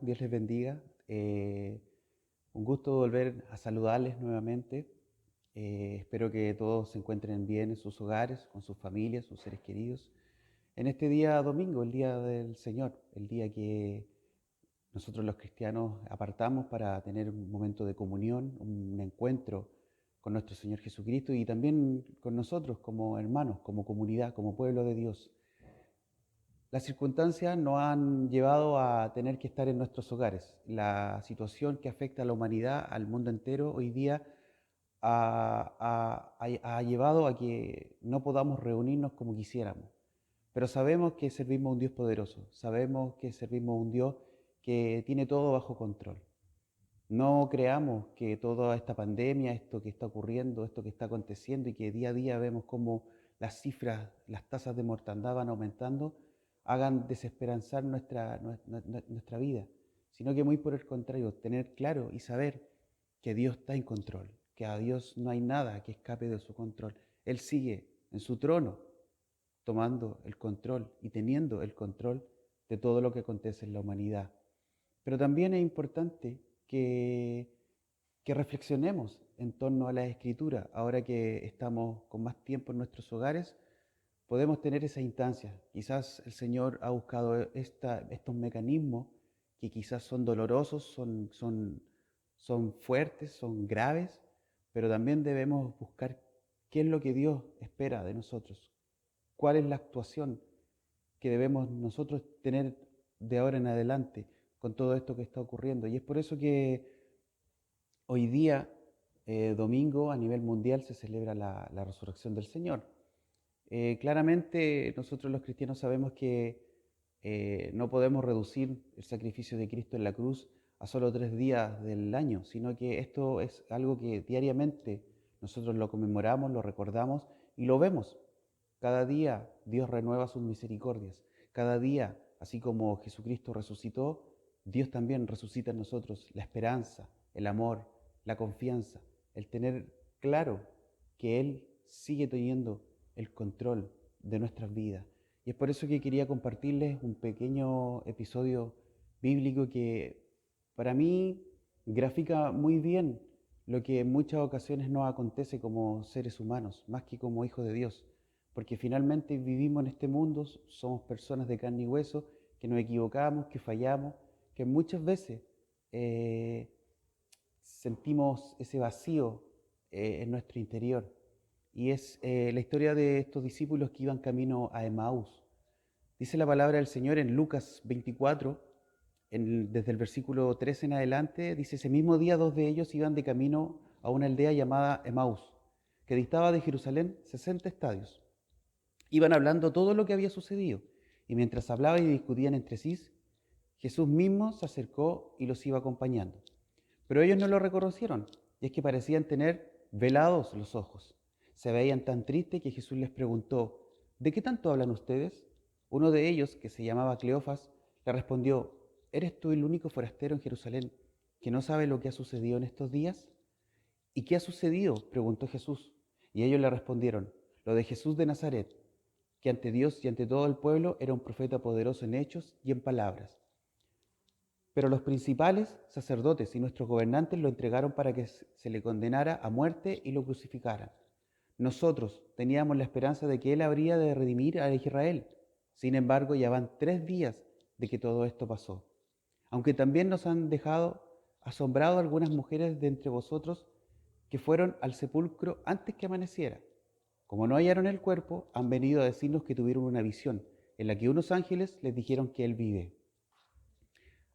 Dios les bendiga. Un gusto volver a saludarles nuevamente. Espero que todos se encuentren bien en sus hogares, con sus familias, sus seres queridos. En este día domingo, el día del Señor, el día que nosotros los cristianos apartamos para tener un momento de comunión, un encuentro con nuestro Señor Jesucristo y también con nosotros como hermanos, como comunidad, como pueblo de Dios. Las circunstancias nos han llevado a tener que estar en nuestros hogares. La situación que afecta a la humanidad, al mundo entero, hoy día ha llevado a que no podamos reunirnos como quisiéramos. Pero sabemos que servimos a un Dios poderoso, sabemos que servimos a un Dios que tiene todo bajo control. No creamos que toda esta pandemia, esto que está ocurriendo, esto que está aconteciendo y que día a día vemos cómo las cifras, las tasas de mortandad van aumentando, hagan desesperanzar nuestra vida, sino que muy por el contrario, tener claro y saber que Dios está en control, que a Dios no hay nada que escape de su control. Él sigue en su trono, tomando el control y teniendo el control de todo lo que acontece en la humanidad. Pero también es importante que, que reflexionemos en torno a la escritura. Ahora que estamos con más tiempo en nuestros hogares, podemos tener esa instancia. Quizás el Señor ha buscado estos mecanismos que quizás son dolorosos, son fuertes, son graves, pero también debemos buscar qué es lo que Dios espera de nosotros, cuál es la actuación que debemos nosotros tener de ahora en adelante con todo esto que está ocurriendo. Y es por eso que hoy día, domingo, a nivel mundial se celebra la resurrección del Señor. Claramente nosotros los cristianos sabemos que no podemos reducir el sacrificio de Cristo en la cruz a solo 3 días del año, sino que esto es algo que diariamente nosotros lo conmemoramos, lo recordamos y lo vemos. Cada día Dios renueva sus misericordias. Cada día, así como Jesucristo resucitó, Dios también resucita en nosotros la esperanza, el amor, la confianza, el tener claro que Él sigue teniendo el control de nuestras vidas. Y es por eso que quería compartirles un pequeño episodio bíblico que para mí grafica muy bien lo que en muchas ocasiones nos acontece como seres humanos, más que como hijos de Dios. Porque finalmente vivimos en este mundo, somos personas de carne y hueso, que nos equivocamos, que fallamos, que muchas veces eh, sentimos ese vacío en nuestro interior. Y es la historia de estos discípulos que iban camino a Emaús. Dice la palabra del Señor en Lucas 24, desde el versículo 13 en adelante, dice, ese mismo día dos de ellos iban de camino a una aldea llamada Emaús, que distaba de Jerusalén 60 estadios. Iban hablando todo lo que había sucedido, y mientras hablaban y discutían entre sí, Jesús mismo se acercó y los iba acompañando. Pero ellos no lo reconocieron, y es que parecían tener velados los ojos. Se veían tan tristes que Jesús les preguntó, ¿de qué tanto hablan ustedes? Uno de ellos, que se llamaba Cleofas, le respondió, ¿eres tú el único forastero en Jerusalén que no sabe lo que ha sucedido en estos días? ¿Y qué ha sucedido?, preguntó Jesús. Y ellos le respondieron, lo de Jesús de Nazaret, que ante Dios y ante todo el pueblo era un profeta poderoso en hechos y en palabras. Pero los principales sacerdotes y nuestros gobernantes lo entregaron para que se le condenara a muerte y lo crucificaran. Nosotros teníamos la esperanza de que Él habría de redimir a Israel. Sin embargo, ya van 3 días de que todo esto pasó. Aunque también nos han dejado asombrado algunas mujeres de entre vosotros que fueron al sepulcro antes que amaneciera. Como no hallaron el cuerpo, han venido a decirnos que tuvieron una visión en la que unos ángeles les dijeron que Él vive.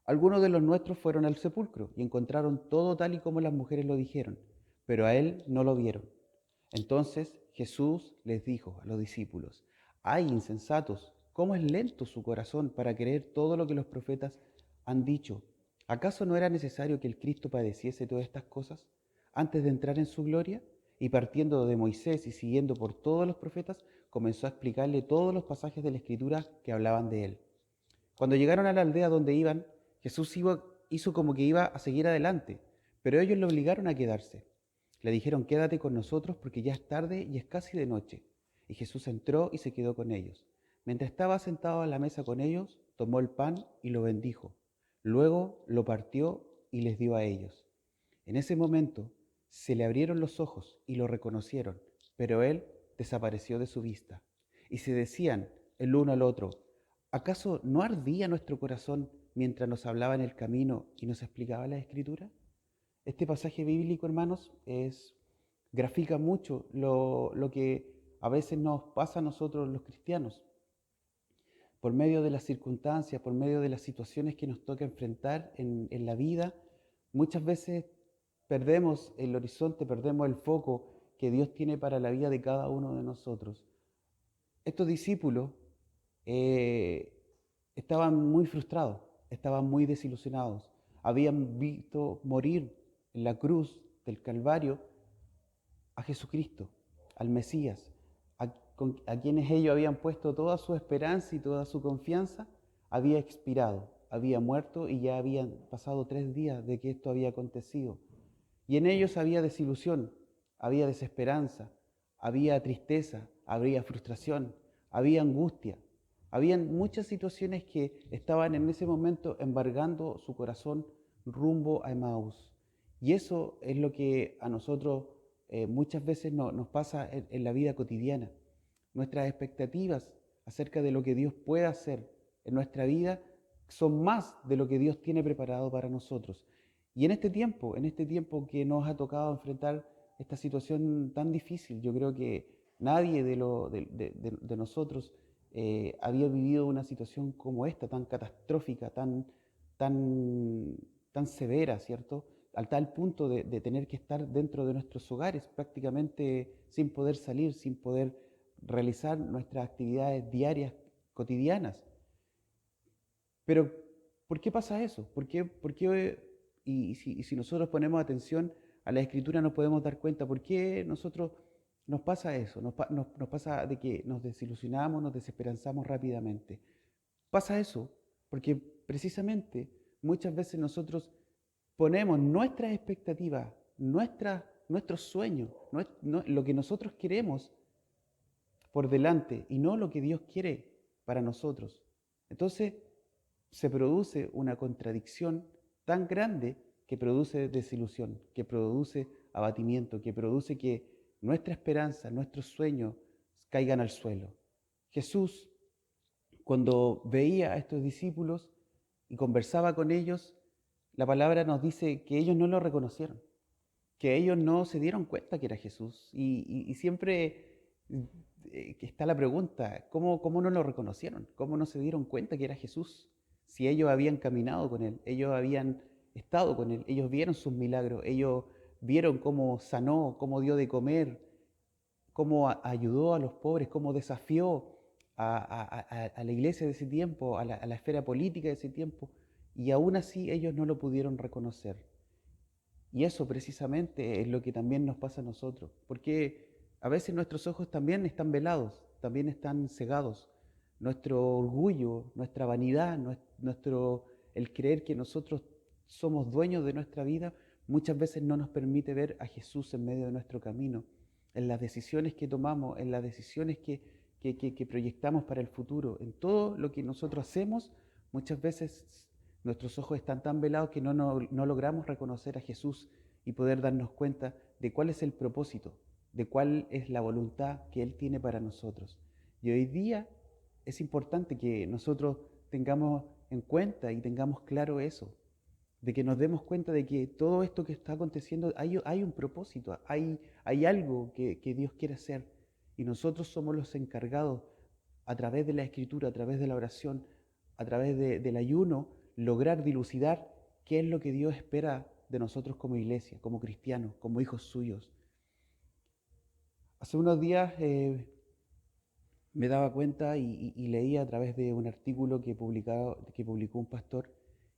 Algunos de los nuestros fueron al sepulcro y encontraron todo tal y como las mujeres lo dijeron, pero a Él no lo vieron. Entonces Jesús les dijo a los discípulos, ¡ay, insensatos! ¿Cómo es lento su corazón para creer todo lo que los profetas han dicho? ¿Acaso no era necesario que el Cristo padeciese todas estas cosas antes de entrar en su gloria? Y partiendo de Moisés y siguiendo por todos los profetas, comenzó a explicarle todos los pasajes de la Escritura que hablaban de él. Cuando llegaron a la aldea donde iban, Jesús hizo como que iba a seguir adelante, pero ellos lo obligaron a quedarse. Le dijeron, quédate con nosotros porque ya es tarde y es casi de noche. Y Jesús entró y se quedó con ellos. Mientras estaba sentado a la mesa con ellos, tomó el pan y lo bendijo. Luego lo partió y les dio a ellos. En ese momento se le abrieron los ojos y lo reconocieron, pero él desapareció de su vista. Y se decían el uno al otro: ¿acaso no ardía nuestro corazón mientras nos hablaba en el camino y nos explicaba la Escritura? Este pasaje bíblico, hermanos, grafica mucho lo que a veces nos pasa a nosotros los cristianos. Por medio de las circunstancias, por medio de las situaciones que nos toca enfrentar en la vida, muchas veces perdemos el horizonte, perdemos el foco que Dios tiene para la vida de cada uno de nosotros. Estos discípulos eh, estaban muy frustrados, estaban muy desilusionados. Habían visto morir en la cruz del Calvario a Jesucristo, al Mesías, a quienes ellos habían puesto toda su esperanza y toda su confianza, había expirado, había muerto y ya habían pasado 3 días de que esto había acontecido. Y en ellos había desilusión, había desesperanza, había tristeza, había frustración, había angustia. Habían muchas situaciones que estaban en ese momento embargando su corazón rumbo a Emaús. Y eso es lo que a nosotros muchas veces nos pasa en la vida cotidiana. Nuestras expectativas acerca de lo que Dios puede hacer en nuestra vida son más de lo que Dios tiene preparado para nosotros. Y en este tiempo que nos ha tocado enfrentar esta situación tan difícil, yo creo que nadie de nosotros había vivido una situación como esta, tan catastrófica, tan, tan severa, ¿cierto? Al tal punto de tener que estar dentro de nuestros hogares, prácticamente sin poder salir, sin poder realizar nuestras actividades diarias, cotidianas. Pero, ¿por qué pasa eso? Y si nosotros ponemos atención a la Escritura nos podemos dar cuenta por qué nosotros nos pasa eso, nos pasa de que nos desilusionamos, nos desesperanzamos rápidamente. Pasa eso porque precisamente muchas veces nosotros ponemos nuestras expectativas, nuestros sueños, lo que nosotros queremos por delante y no lo que Dios quiere para nosotros. Entonces se produce una contradicción tan grande que produce desilusión, que produce abatimiento, que produce que nuestra esperanza, nuestros sueños caigan al suelo. Jesús, cuando veía a estos discípulos y conversaba con ellos, la palabra nos dice que ellos no lo reconocieron, que ellos no se dieron cuenta que era Jesús. Y siempre está la pregunta, ¿cómo no lo reconocieron? ¿Cómo no se dieron cuenta que era Jesús? Si ellos habían caminado con Él, ellos habían estado con Él, ellos vieron sus milagros, ellos vieron cómo sanó, cómo dio de comer, cómo ayudó a los pobres, cómo desafió a la iglesia de ese tiempo, a la esfera política de ese tiempo, y aún así ellos no lo pudieron reconocer. Y eso precisamente es lo que también nos pasa a nosotros, porque a veces nuestros ojos también están velados, también están cegados. Nuestro orgullo, nuestra vanidad, el creer que nosotros somos dueños de nuestra vida, muchas veces no nos permite ver a Jesús en medio de nuestro camino, en las decisiones que tomamos, en las decisiones que proyectamos para el futuro, en todo lo que nosotros hacemos, muchas veces nuestros ojos están tan velados que no logramos reconocer a Jesús y poder darnos cuenta de cuál es el propósito, de cuál es la voluntad que Él tiene para nosotros. Y hoy día es importante que nosotros tengamos en cuenta y tengamos claro eso, de que nos demos cuenta de que todo esto que está aconteciendo hay un propósito, hay algo que Dios quiere hacer y nosotros somos los encargados a través de la escritura, a través de la oración, a través del ayuno, lograr dilucidar qué es lo que Dios espera de nosotros como iglesia, como cristianos, como hijos suyos. Hace unos días me daba cuenta y leía a través de un artículo que publicó un pastor,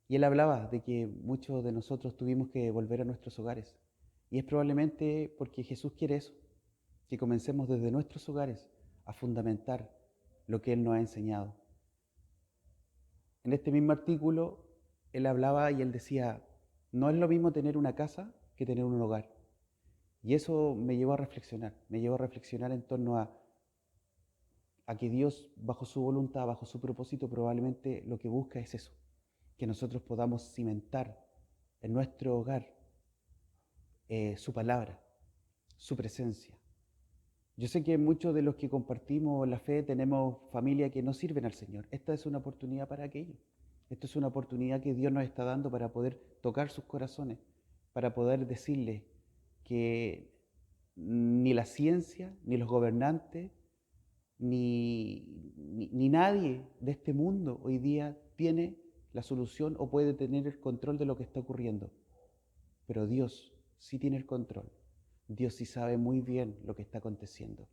y él hablaba de que muchos de nosotros tuvimos que volver a nuestros hogares. Y es probablemente porque Jesús quiere eso, que comencemos desde nuestros hogares a fundamentar lo que Él nos ha enseñado. En este mismo artículo, él hablaba y él decía, no es lo mismo tener una casa que tener un hogar. Y eso me llevó a reflexionar en torno a que Dios, bajo su voluntad, bajo su propósito, probablemente lo que busca es eso, que nosotros podamos cimentar en nuestro hogar su palabra, su presencia. Yo sé que muchos de los que compartimos la fe tenemos familia que no sirven al Señor. Esta es una oportunidad para aquello. Esta es una oportunidad que Dios nos está dando para poder tocar sus corazones, para poder decirles que ni la ciencia, ni los gobernantes, ni nadie de este mundo hoy día tiene la solución o puede tener el control de lo que está ocurriendo. Pero Dios sí tiene el control. Dios sí sabe muy bien lo que está aconteciendo.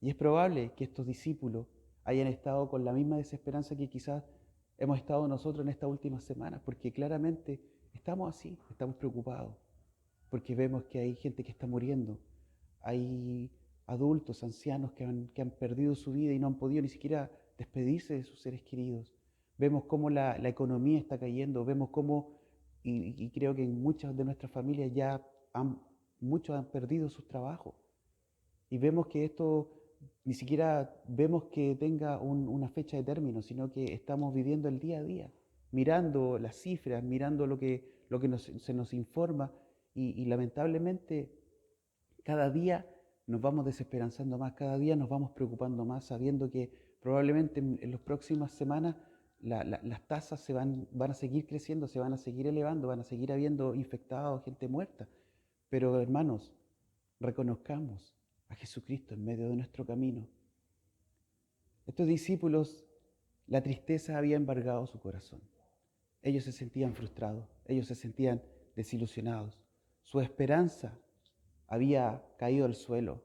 Y es probable que estos discípulos hayan estado con la misma desesperanza que quizás hemos estado nosotros en estas últimas semanas, porque claramente estamos así, estamos preocupados, porque vemos que hay gente que está muriendo, hay adultos, ancianos que han perdido su vida y no han podido ni siquiera despedirse de sus seres queridos. Vemos cómo la economía está cayendo, vemos cómo, y creo que en muchas de nuestras familias ya muchos han perdido sus trabajos. Y vemos que esto ni siquiera vemos que tenga una fecha de término, sino que estamos viviendo el día a día, mirando las cifras, mirando lo que se nos informa y lamentablemente cada día nos vamos desesperanzando más, cada día nos vamos preocupando más, sabiendo que probablemente en las próximas semanas las tasas van a seguir creciendo, se van a seguir elevando, van a seguir habiendo infectados, gente muerta. Pero hermanos, reconozcamos a Jesucristo en medio de nuestro camino. Estos discípulos, la tristeza había embargado su corazón. Ellos se sentían frustrados, ellos se sentían desilusionados. Su esperanza había caído al suelo.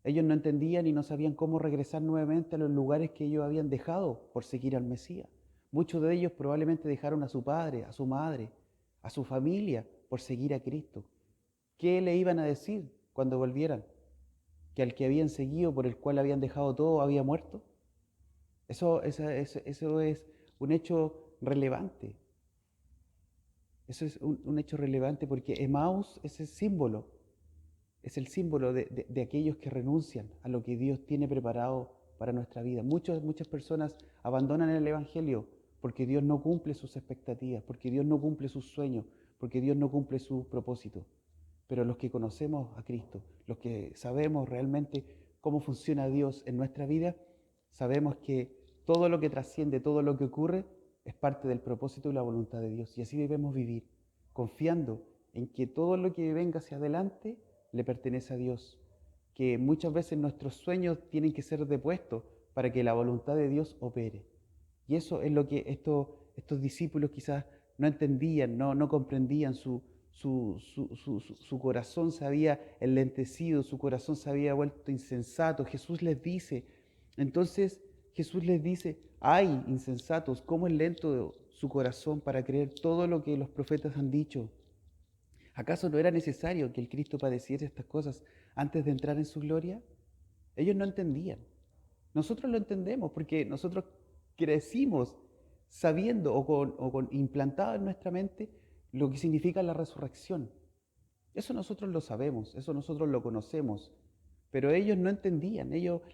Ellos no entendían y no sabían cómo regresar nuevamente a los lugares que ellos habían dejado por seguir al Mesías. Muchos de ellos probablemente dejaron a su padre, a su madre, a su familia por seguir a Cristo. ¿Qué le iban a decir cuando volvieran? ¿Que al que habían seguido, por el cual habían dejado todo, había muerto? Eso es un hecho relevante. Eso es un hecho relevante porque Emaús es el símbolo de aquellos que renuncian a lo que Dios tiene preparado para nuestra vida. Muchas personas abandonan el Evangelio porque Dios no cumple sus expectativas, porque Dios no cumple sus sueños, porque Dios no cumple sus propósitos. Pero los que conocemos a Cristo, los que sabemos realmente cómo funciona Dios en nuestra vida, sabemos que todo lo que trasciende, todo lo que ocurre, es parte del propósito y la voluntad de Dios. Y así debemos vivir, confiando en que todo lo que venga hacia adelante le pertenece a Dios. Que muchas veces nuestros sueños tienen que ser depuestos para que la voluntad de Dios opere. Y eso es lo que estos discípulos quizás no entendían, no comprendían. Su corazón se había enlentecido, su corazón se había vuelto insensato. Entonces Jesús les dice, ay, insensatos, ¿cómo es lento su corazón para creer todo lo que los profetas han dicho? ¿Acaso no era necesario que el Cristo padeciera estas cosas antes de entrar en su gloria? Ellos no entendían. Nosotros lo entendemos porque nosotros crecimos sabiendo o con implantado en nuestra mente lo que significa la resurrección. Eso nosotros lo sabemos, eso nosotros lo conocemos, pero ellos no entendían,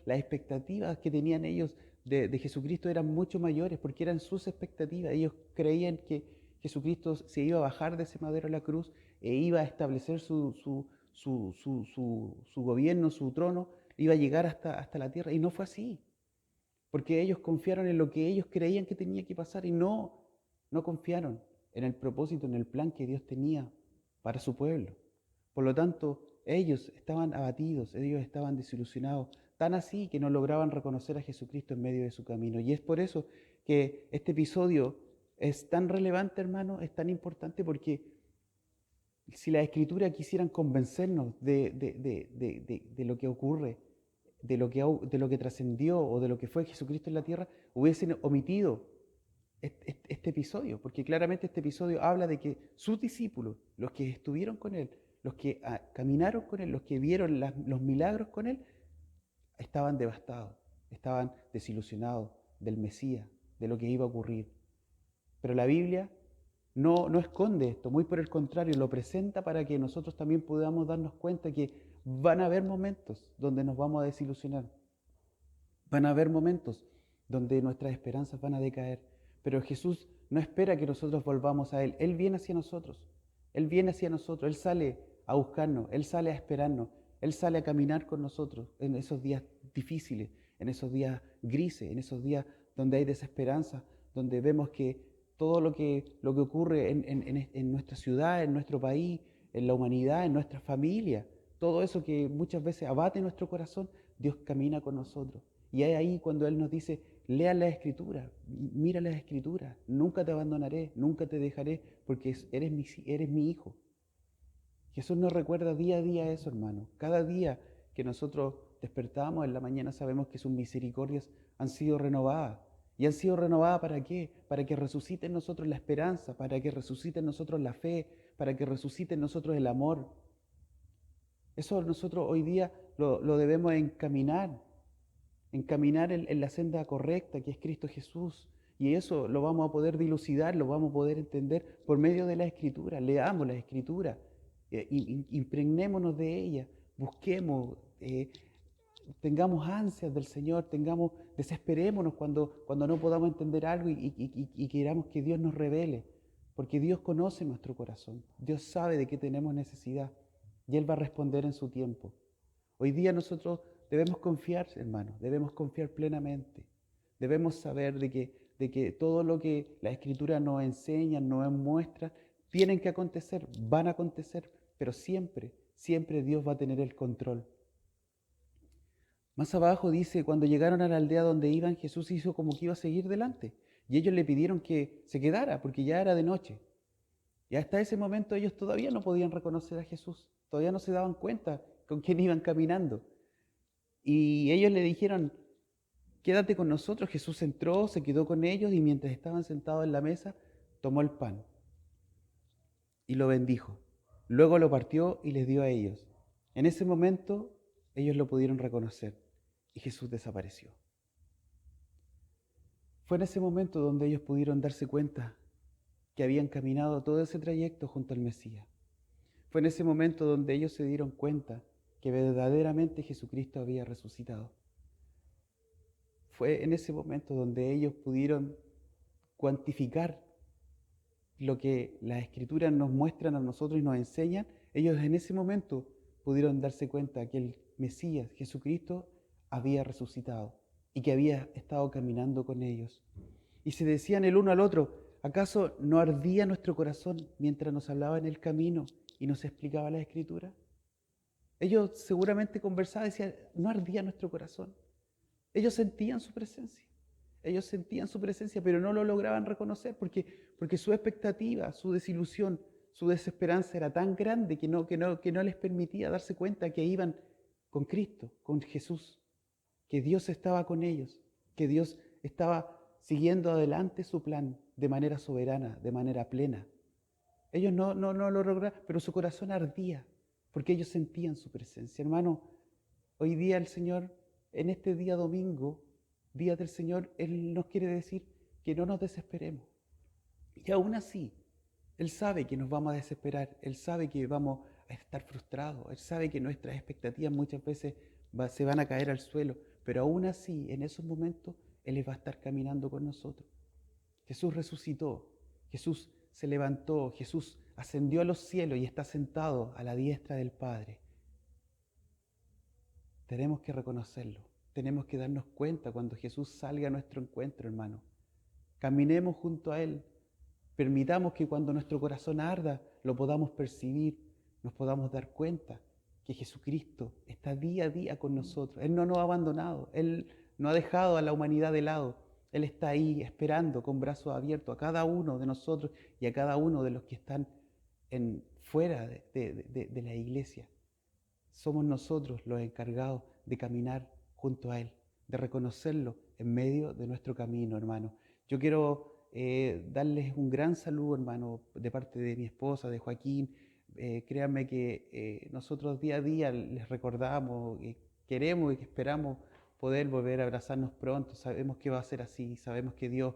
las expectativas que tenían ellos de Jesucristo eran mucho mayores porque eran sus expectativas. Ellos creían que Jesucristo se iba a bajar de ese madero a la cruz e iba a establecer su gobierno, su trono, iba a llegar hasta la tierra, y no fue así, porque ellos confiaron en lo que ellos creían que tenía que pasar y no confiaron en el propósito, en el plan que Dios tenía para su pueblo. Por lo tanto, ellos estaban abatidos, ellos estaban desilusionados, tan así que no lograban reconocer a Jesucristo en medio de su camino. Y es por eso que este episodio es tan relevante, hermano, es tan importante, porque si la Escritura quisieran convencernos de lo que ocurre, de lo que trascendió o de lo que fue Jesucristo en la tierra, hubiesen omitido este episodio, porque claramente este episodio habla de que sus discípulos, los que estuvieron con Él, los que caminaron con Él, los que vieron los milagros con Él, estaban devastados, estaban desilusionados del Mesías, de lo que iba a ocurrir. Pero la Biblia no esconde esto, muy por el contrario, lo presenta para que nosotros también podamos darnos cuenta que van a haber momentos donde nos vamos a desilusionar, van a haber momentos donde nuestras esperanzas van a decaer, Pero Jesús no espera que nosotros volvamos a Él. Él viene hacia nosotros. Él viene hacia nosotros. Él sale a buscarnos. Él sale a esperarnos. Él sale a caminar con nosotros en esos días difíciles, en esos días grises, en esos días donde hay desesperanza, donde vemos que todo lo que ocurre en nuestra ciudad, en nuestro país, en la humanidad, en nuestra familia, todo eso que muchas veces abate nuestro corazón, Dios camina con nosotros. Y es ahí cuando Él nos dice, lea las Escrituras, mira las Escrituras, nunca te abandonaré, nunca te dejaré, porque eres mi hijo. Jesús nos recuerda día a día eso, hermano. Cada día que nosotros despertamos en la mañana sabemos que sus misericordias han sido renovadas. ¿Y han sido renovadas para qué? Para que resucite en nosotros la esperanza, para que resucite en nosotros la fe, para que resucite en nosotros el amor. Eso nosotros hoy día lo debemos encaminar en la senda correcta que es Cristo Jesús. Y eso lo vamos a poder dilucidar, lo vamos a poder entender por medio de la Escritura. Leamos la Escritura, impregnémonos de ella, busquemos, tengamos ansias del Señor, desesperémonos cuando no podamos entender algo y queramos que Dios nos revele, porque Dios conoce nuestro corazón, Dios sabe de qué tenemos necesidad y Él va a responder en su tiempo. Hoy día nosotros debemos confiar, hermanos, debemos confiar plenamente, debemos saber de que todo lo que la Escritura nos enseña, nos muestra, tienen que acontecer, van a acontecer, pero siempre, siempre Dios va a tener el control. Más abajo dice, cuando llegaron a la aldea donde iban, Jesús hizo como que iba a seguir delante. Y ellos le pidieron que se quedara, porque ya era de noche. Y hasta ese momento ellos todavía no podían reconocer a Jesús. Todavía no se daban cuenta con quién iban caminando. Y ellos le dijeron, quédate con nosotros. Jesús entró, se quedó con ellos y mientras estaban sentados en la mesa, tomó el pan y lo bendijo. Luego lo partió y les dio a ellos. En ese momento ellos lo pudieron reconocer y Jesús desapareció. Fue en ese momento donde ellos pudieron darse cuenta que habían caminado todo ese trayecto junto al Mesías. Fue en ese momento donde ellos se dieron cuenta que verdaderamente Jesucristo había resucitado. Fue en ese momento donde ellos pudieron cuantificar lo que las Escrituras nos muestran a nosotros y nos enseñan. Ellos en ese momento pudieron darse cuenta que el Mesías, Jesucristo, había resucitado y que había estado caminando con ellos. Y se decían el uno al otro, ¿acaso no ardía nuestro corazón mientras nos hablaba en el camino y nos explicaba la Escritura? Ellos seguramente conversaban y decían, ¿no ardía nuestro corazón? Ellos sentían su presencia. Ellos sentían su presencia, pero no lo lograban reconocer porque su expectativa, su desilusión, su desesperanza era tan grande que no les permitía darse cuenta que iban con Cristo, con Jesús, que Dios estaba con ellos, que Dios estaba siguiendo adelante su plan de manera soberana, de manera plena. Ellos no lo lograron, pero su corazón ardía porque ellos sentían su presencia. Hermano, hoy día el Señor, en este día domingo, día del Señor, Él nos quiere decir que no nos desesperemos. Y aún así, Él sabe que nos vamos a desesperar, Él sabe que vamos a estar frustrados, Él sabe que nuestras expectativas muchas veces se van a caer al suelo, pero aún así, en esos momentos, Él va a estar caminando con nosotros. Jesús resucitó, Jesús se levantó, Jesús ascendió a los cielos y está sentado a la diestra del Padre. Tenemos que reconocerlo, tenemos que darnos cuenta cuando Jesús salga a nuestro encuentro, hermano. Caminemos junto a Él, permitamos que cuando nuestro corazón arda lo podamos percibir, nos podamos dar cuenta que Jesucristo está día a día con nosotros. Él no nos ha abandonado, Él no ha dejado a la humanidad de lado. Él está ahí esperando con brazos abiertos a cada uno de nosotros y a cada uno de los que están fuera de la iglesia. Somos nosotros los encargados de caminar junto a Él, de reconocerlo en medio de nuestro camino, hermano. Yo quiero darles un gran saludo, hermano, de parte de mi esposa, de Joaquín. Créanme que nosotros día a día les recordamos, queremos y esperamos poder volver a abrazarnos pronto. Sabemos que va a ser así, sabemos que Dios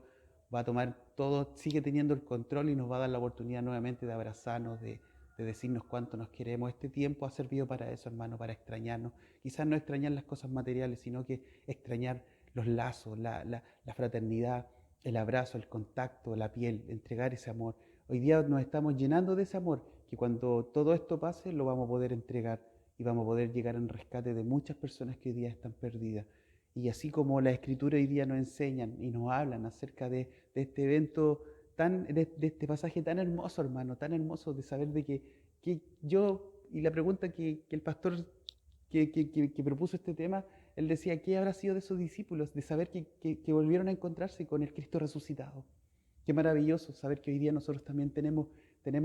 va a tomar todo, sigue teniendo el control y nos va a dar la oportunidad nuevamente de abrazarnos, de decirnos cuánto nos queremos. Este tiempo ha servido para eso, hermano, para extrañarnos. Quizás no extrañar las cosas materiales, sino que extrañar los lazos, la fraternidad, el abrazo, el contacto, la piel, entregar ese amor. Hoy día nos estamos llenando de ese amor, que cuando todo esto pase lo vamos a poder entregar y vamos a poder llegar en rescate de muchas personas que hoy día están perdidas. Y así como la Escritura hoy día nos enseñan y nos hablan acerca de este evento, de este pasaje tan hermoso, hermano, tan hermoso de saber de que yo, y la pregunta que el pastor que propuso este tema, él decía, ¿qué habrá sido de esos discípulos? De saber que volvieron a encontrarse con el Cristo resucitado. Qué maravilloso saber que hoy día nosotros también tenemos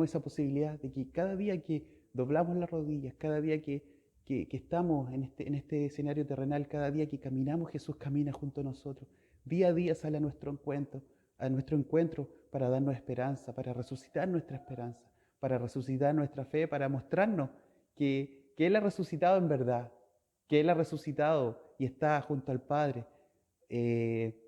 esa posibilidad de que cada día que doblamos las rodillas, cada día que estamos en este escenario terrenal, cada día que caminamos, Jesús camina junto a nosotros. Día a día sale a nuestro encuentro para darnos esperanza, para resucitar nuestra esperanza, para resucitar nuestra fe, para mostrarnos que Él ha resucitado en verdad, que Él ha resucitado y está junto al Padre, eh,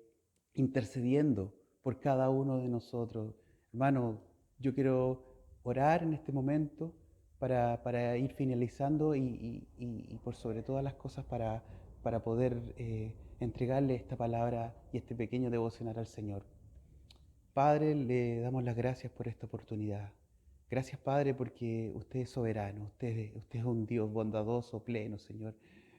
intercediendo por cada uno de nosotros. Hermano, yo quiero orar en este momento para ir finalizando y por sobre todas las cosas para poder entregarle esta palabra y este pequeño devocional al Señor. Padre, le damos las gracias por esta oportunidad. Gracias, Padre, porque usted es soberano, usted es un Dios bondadoso, pleno, Señor.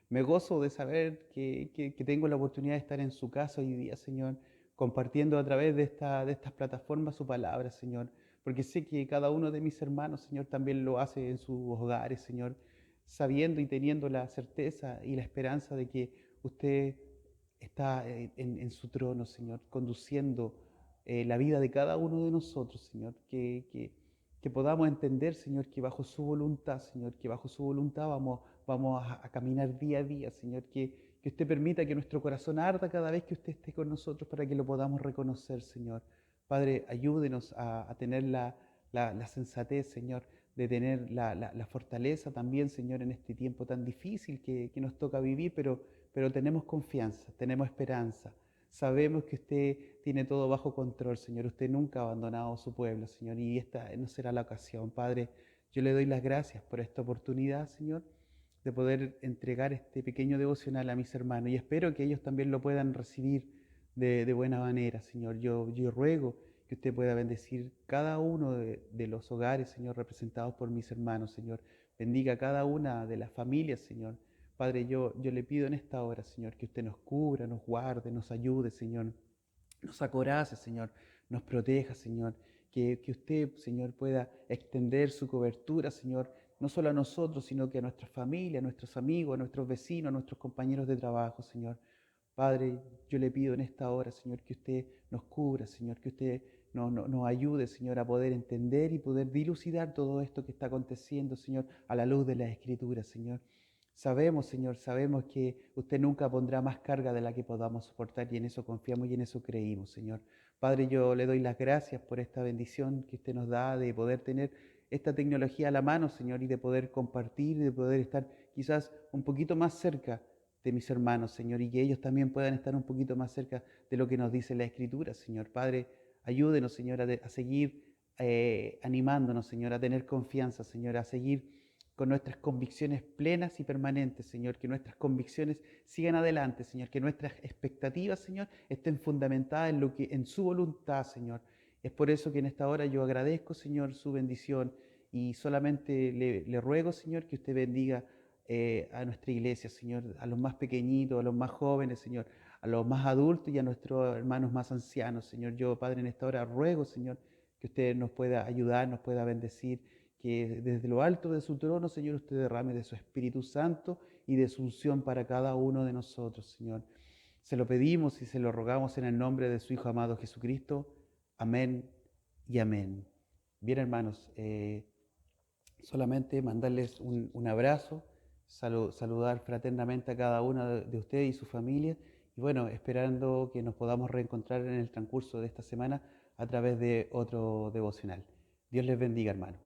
Me gozo de saber que tengo la oportunidad de estar en su casa hoy día, Señor, compartiendo a través de estas plataformas su palabra, Señor, porque sé que cada uno de mis hermanos, Señor, también lo hace en sus hogares, Señor, sabiendo y teniendo la certeza y la esperanza de que usted está en su trono, Señor, conduciendo la vida de cada uno de nosotros, Señor, que podamos entender, Señor, que bajo su voluntad, Señor, que bajo su voluntad vamos a caminar día a día, Señor, que usted permita que nuestro corazón arda cada vez que usted esté con nosotros para que lo podamos reconocer, Señor. Padre, ayúdenos a tener la sensatez, Señor, de tener la fortaleza también, Señor, en este tiempo tan difícil que nos toca vivir, pero tenemos confianza, tenemos esperanza. Sabemos que usted tiene todo bajo control, Señor. Usted nunca ha abandonado a su pueblo, Señor, y esta no será la ocasión. Padre, yo le doy las gracias por esta oportunidad, Señor, de poder entregar este pequeño devocional a mis hermanos y espero que ellos también lo puedan recibir de buena manera, Señor. Yo ruego que usted pueda bendecir cada uno de los hogares, Señor, representados por mis hermanos, Señor. Bendiga a cada una de las familias, Señor. Padre, yo le pido en esta hora, Señor, que usted nos cubra, nos guarde, nos ayude, Señor, nos acorace, Señor, nos proteja, Señor, que usted, Señor, pueda extender su cobertura, Señor, no solo a nosotros, sino que a nuestra familia, a nuestros amigos, a nuestros vecinos, a nuestros compañeros de trabajo, Señor. Padre, yo le pido en esta hora, Señor, que usted nos cubra, Señor, que usted nos ayude, Señor, a poder entender y poder dilucidar todo esto que está aconteciendo, Señor, a la luz de las Escrituras, Señor. Sabemos, Señor, sabemos que usted nunca pondrá más carga de la que podamos soportar y en eso confiamos y en eso creímos, Señor. Padre, yo le doy las gracias por esta bendición que usted nos da de poder tener esta tecnología a la mano, Señor, y de poder compartir, de poder estar quizás un poquito más cerca de mis hermanos, Señor, y que ellos también puedan estar un poquito más cerca de lo que nos dice la Escritura, Señor. Padre, ayúdenos, Señor, a seguir animándonos, Señor, a tener confianza, Señor, a seguir con nuestras convicciones plenas y permanentes, Señor, que nuestras convicciones sigan adelante, Señor, que nuestras expectativas, Señor, estén fundamentadas en su voluntad, Señor. Es por eso que en esta hora yo agradezco, Señor, su bendición y solamente le ruego, Señor, que usted bendiga a nuestra iglesia, Señor, a los más pequeñitos, a los más jóvenes, Señor, a los más adultos y a nuestros hermanos más ancianos, Señor. Yo, Padre, en esta hora ruego, Señor, que usted nos pueda ayudar, nos pueda bendecir, que desde lo alto de su trono, Señor, usted derrame de su Espíritu Santo y de su unción para cada uno de nosotros, Señor. Se lo pedimos y se lo rogamos en el nombre de su Hijo amado Jesucristo. Amén y amén. Bien, hermanos, solamente mandarles un abrazo, saludar fraternamente a cada uno de ustedes y su familia, y bueno, esperando que nos podamos reencontrar en el transcurso de esta semana a través de otro devocional. Dios les bendiga, hermano.